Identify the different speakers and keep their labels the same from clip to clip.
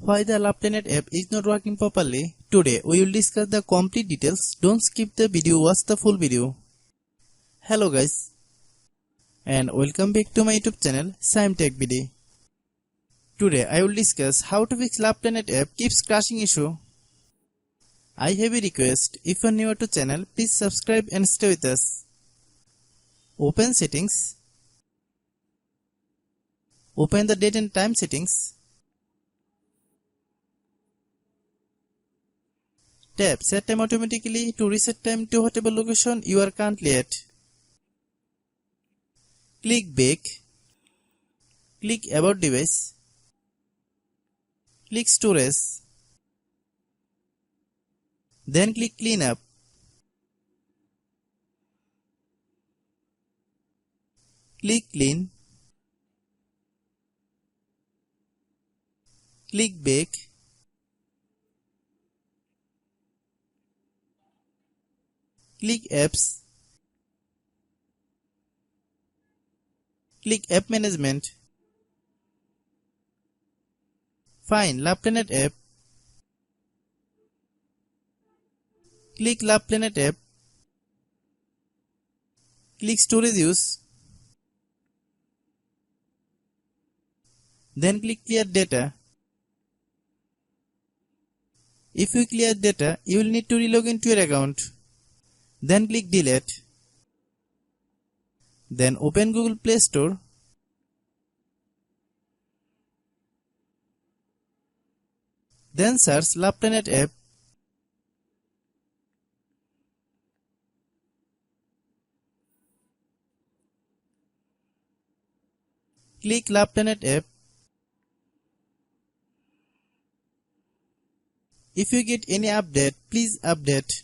Speaker 1: Why the LovePlanet app is not working properly? Today we will discuss the complete details. Don't skip the video, watch the full video. Hello guys, and welcome back to my YouTube channel Shaem Tech Video. Today I will discuss how to fix LovePlanet app keeps crashing issue. I have a request. If you are new to channel, please subscribe and stay with us. Open settings. Open the date and time settings. Tap set time automatically to reset time to whatever location you are currently at. Click back. Click about device. Click storage. Then click clean up. Click clean. Click back. Click apps. Click app management. Find LovePlanet app. Click LovePlanet app. Click storage use. Then click clear data. If you clear data, you will need to relog into your account. Then click delete. Then open Google Play Store. Then search LovePlanet app. Click LovePlanet app. If you get any update, please update.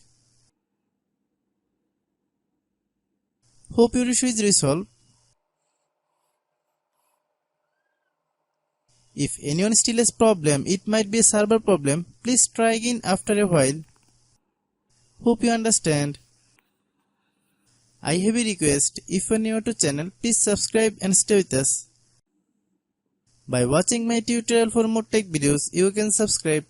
Speaker 1: Hope your issue is resolved. If anyone still has problem, it might be a server problem. Please try again after a while. Hope you understand. I have a request. If you are new to channel, please subscribe and stay with us. By watching my tutorial for more tech videos, you can subscribe.